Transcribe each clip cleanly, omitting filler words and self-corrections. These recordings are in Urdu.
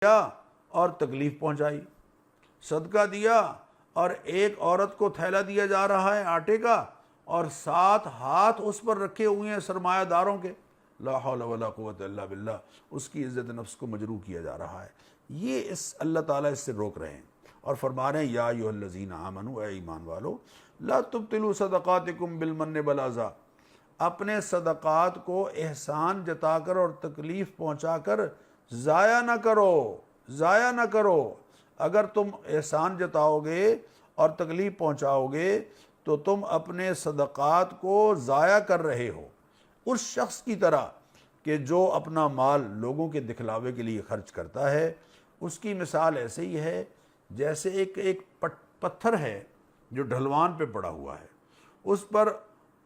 دیا اور تکلیف پہنچائی، صدقہ دیا اور ایک عورت کو تھیلا دیا جا رہا ہے آٹے کا اور 7 ہاتھ اس پر رکھے ہوئے ہیں سرمایہ داروں کے، لا حول ولا قوت الا باللہ، اس کی عزت نفس کو مجروح کیا جا رہا ہے۔ یہ اللہ تعالیٰ اس سے روک رہے ہیں اور فرما رہے ہیں یا ایھا الذین آمنوا، اے ایمان والو، لا تبطلوا صدقاتکم بالمن والاذی، اپنے صدقات کو احسان جتا کر اور تکلیف پہنچا کر ضائع نہ کرو، ضائع نہ کرو۔ اگر تم احسان جتاؤ گے اور تکلیف پہنچاؤ گے تو تم اپنے صدقات کو ضائع کر رہے ہو، اس شخص کی طرح کہ جو اپنا مال لوگوں کے دکھلاوے کے لیے خرچ کرتا ہے۔ اس کی مثال ایسے ہی ہے جیسے ایک پتھر ہے جو ڈھلوان پہ پڑا ہوا ہے، اس پر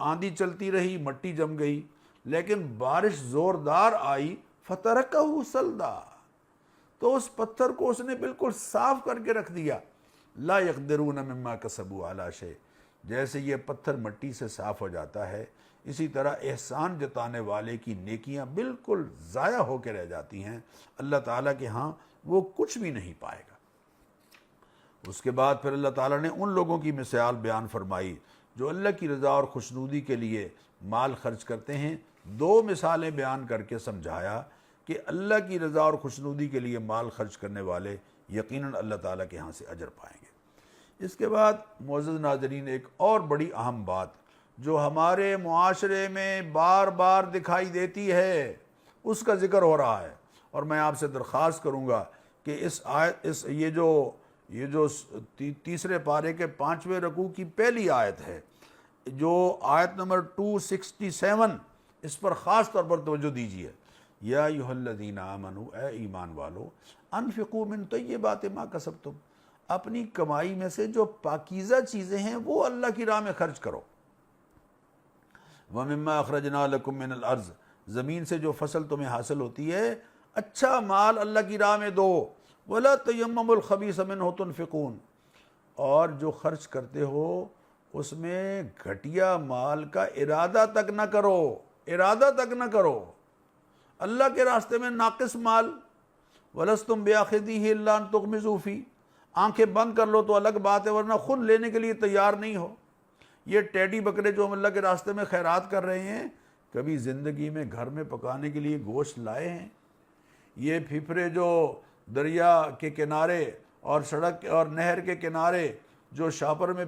آندھی چلتی رہی، مٹی جم گئی، لیکن بارش زوردار آئی، فترکہ صلدا، تو اس پتھر کو اس نے بالکل صاف کر کے رکھ دیا۔ لا یقدرون مما کسبوا علی شیء، جیسے یہ پتھر مٹی سے صاف ہو جاتا ہے، اسی طرح احسان جتانے والے کی نیکیاں بالکل ضائع ہو کے رہ جاتی ہیں، اللہ تعالیٰ کے ہاں وہ کچھ بھی نہیں پائے گا۔ اس کے بعد پھر اللہ تعالیٰ نے ان لوگوں کی مثال بیان فرمائی جو اللہ کی رضا اور خوشنودی کے لیے مال خرچ کرتے ہیں۔ 2 مثالیں بیان کر کے سمجھایا کہ اللہ کی رضا اور خوشنودی کے لیے مال خرچ کرنے والے یقیناً اللہ تعالیٰ کے ہاں سے اجر پائیں گے۔ اس کے بعد معزز ناظرین، ایک اور بڑی اہم بات جو ہمارے معاشرے میں بار بار دکھائی دیتی ہے، اس کا ذکر ہو رہا ہے، اور میں آپ سے درخواست کروں گا کہ یہ جو تیسرے پارے کے 5ویں رکوع کی پہلی آیت ہے، جو آیت نمبر 267، اس پر خاص طور پر توجہ دیجیے۔ یا ایھا الذین آمنوا، اے ایمان والو، انفقوا من طیبات ما کسبتم، اپنی کمائی میں سے جو پاکیزہ چیزیں ہیں وہ اللہ کی راہ میں خرچ کرو۔ وَمِمَّا أَخْرَجْنَا لَكُم مِّنَ الْأَرْضِ، زمین سے جو فصل تمہیں حاصل ہوتی ہے اچھا مال اللہ کی راہ میں دو۔ وَلَا تَيَمَّمُوا الْخَبِيثَ مِنْهُ تُنْفِقُونَ، اور جو خرچ کرتے ہو اس میں گھٹیا مال کا ارادہ تک نہ کرو، ارادہ تک نہ کرو، اللہ کے راستے میں ناقص مال۔ وَلَسْتُمْ بِآخِذِيهِ إِلَّا أَن تُغْمِضُوا فِيهِ، آنکھیں بند کر لو تو الگ بات ہے، ورنہ خود لینے کے لیے تیار نہیں ہو۔ یہ ٹیڈی بکرے جو ہم اللہ کے راستے میں خیرات کر رہے ہیں، کبھی زندگی میں گھر میں پکانے کے لیے گوشت لائے ہیں؟ یہ پھپھرے جو دریا کے کنارے اور سڑک اور نہر کے کنارے جو شاپر میں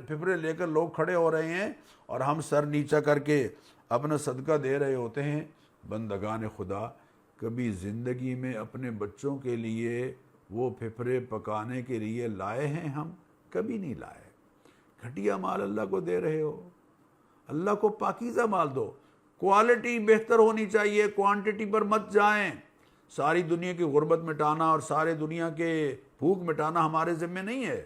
پھپھرے لے کر لوگ کھڑے ہو رہے ہیں اور ہم سر نیچا کر کے اپنا صدقہ دے رہے ہوتے ہیں، بندگان خدا کبھی زندگی میں اپنے بچوں کے لیے وہ پھپھرے پکانے کے لیے لائے ہیں؟ ہم کبھی نہیں لائے۔ گھٹیا مال اللہ کو دے رہے ہو۔ اللہ کو پاکیزہ مال دو، کوالٹی بہتر ہونی چاہیے، کوانٹٹی پر مت جائیں۔ ساری دنیا کی غربت مٹانا اور سارے دنیا کے بھوک مٹانا ہمارے ذمہ نہیں ہے۔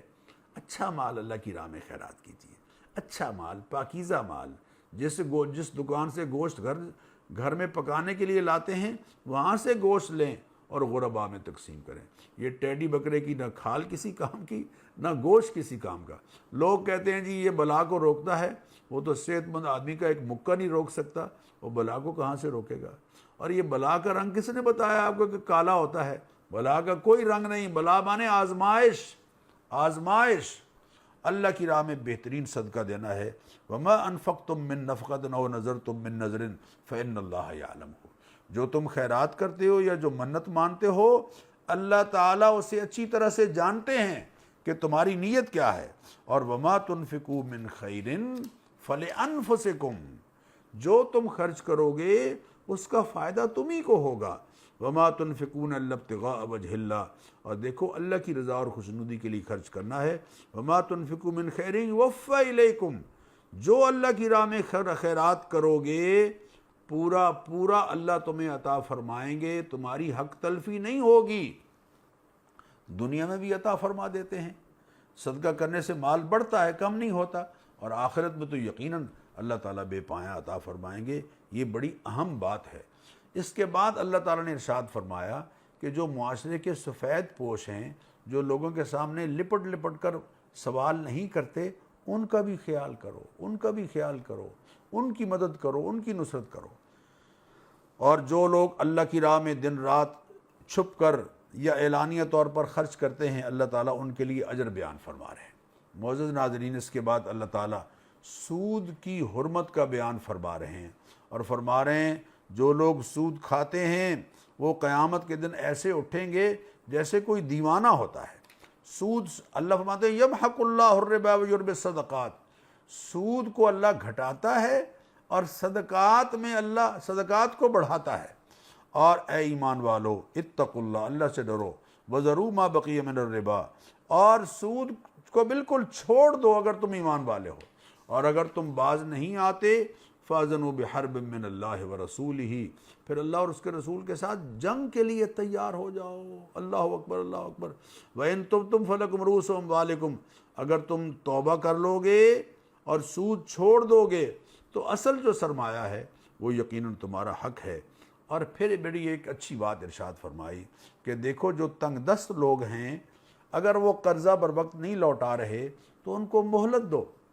اچھا مال اللہ کی راہ میں خیرات کیجیے، اچھا مال، پاکیزہ مال، جس دکان سے گوشت گھر میں پکانے کے لیے لاتے ہیں وہاں سے گوشت لیں اور غربا میں تقسیم کریں۔ یہ ٹیڈی بکرے کی نہ کھال کسی کام کی، نہ گوشت کسی کام کا۔ لوگ کہتے ہیں جی یہ بلا کو روکتا ہے، وہ تو صحت مند آدمی کا ایک مکہ نہیں روک سکتا، وہ بلا کو کہاں سے روکے گا؟ اور یہ بلا کا رنگ کس نے بتایا آپ کو کہ کالا ہوتا ہے؟ بلا کا کوئی رنگ نہیں، بلا مانے آزمائش، آزمائش۔ اللہ کی راہ میں بہترین صدقہ دینا ہے۔ وما انفقتم من نفقۃ او نذرتم من نذر فإن اللہ یعلمہ، جو تم خیرات کرتے ہو یا جو منت مانتے ہو اللہ تعالیٰ اسے اچھی طرح سے جانتے ہیں کہ تمہاری نیت کیا ہے۔ اور وما تنفقوا من خیر فلانفسکم، جو تم خرچ کرو گے اس کا فائدہ تمہیں کو ہوگا۔ وما تنفقون الا ابتغاء وجہ اللہ، اور دیکھو اللہ کی رضا اور خوشنودی کے لیے خرچ کرنا ہے۔ وما تنفقوا من خیر یوفی الیکم، جو اللہ کی راہ میں خیرات کرو گے پورا پورا اللہ تمہیں عطا فرمائیں گے، تمہاری حق تلفی نہیں ہوگی۔ دنیا میں بھی عطا فرما دیتے ہیں، صدقہ کرنے سے مال بڑھتا ہے، کم نہیں ہوتا، اور آخرت میں تو یقیناً اللہ تعالیٰ بے پایہ عطا فرمائیں گے۔ یہ بڑی اہم بات ہے۔ اس کے بعد اللہ تعالیٰ نے ارشاد فرمایا کہ جو معاشرے کے سفید پوش ہیں، جو لوگوں کے سامنے لپٹ لپٹ کر سوال نہیں کرتے، ان کا بھی خیال کرو، ان کا بھی خیال کرو، ان کی مدد کرو، ان کی نصرت کرو۔ اور جو لوگ اللہ کی راہ میں دن رات چھپ کر یا اعلانیہ طور پر خرچ کرتے ہیں، اللہ تعالیٰ ان کے لیے اجر بیان فرما رہے ہیں۔ معزز ناظرین، اس کے بعد اللہ تعالیٰ سود کی حرمت کا بیان فرما رہے ہیں، اور فرما رہے ہیں جو لوگ سود کھاتے ہیں وہ قیامت کے دن ایسے اٹھیں گے جیسے کوئی دیوانہ ہوتا ہے۔ سود، اللہ فرماتے ہیں یمحق اللہ الربا ویربی الصدقات، سود کو اللہ گھٹاتا ہے اور صدقات میں اللہ صدقات کو بڑھاتا ہے۔ اور اے ایمان والو اتقوا اللہ، اللہ سے ڈرو، وذروا ما بقی من الربا، اور سود کو بالکل چھوڑ دو اگر تم ایمان والے ہو، اور اگر تم باز نہیں آتے فاذنوا بحرب من اللہ ورسولہ، پھر اللہ اور اس کے رسول کے ساتھ جنگ کے لیے تیار ہو جاؤ۔ اللہ اکبر، اللہ اکبر۔ وَإِن تُبْتُمْ فَلَكُمْ رُءُوسُ أَمْوَالِكُمْ، اگر تم توبہ کر لو گے اور سود چھوڑ دو گے تو اصل جو سرمایہ ہے وہ یقیناً تمہارا حق ہے۔ اور پھر بڑی ایک اچھی بات ارشاد فرمائی کہ دیکھو جو تنگ دست لوگ ہیں، اگر وہ قرضہ بر وقت نہیں لوٹا رہے تو ان کو مہلت دو،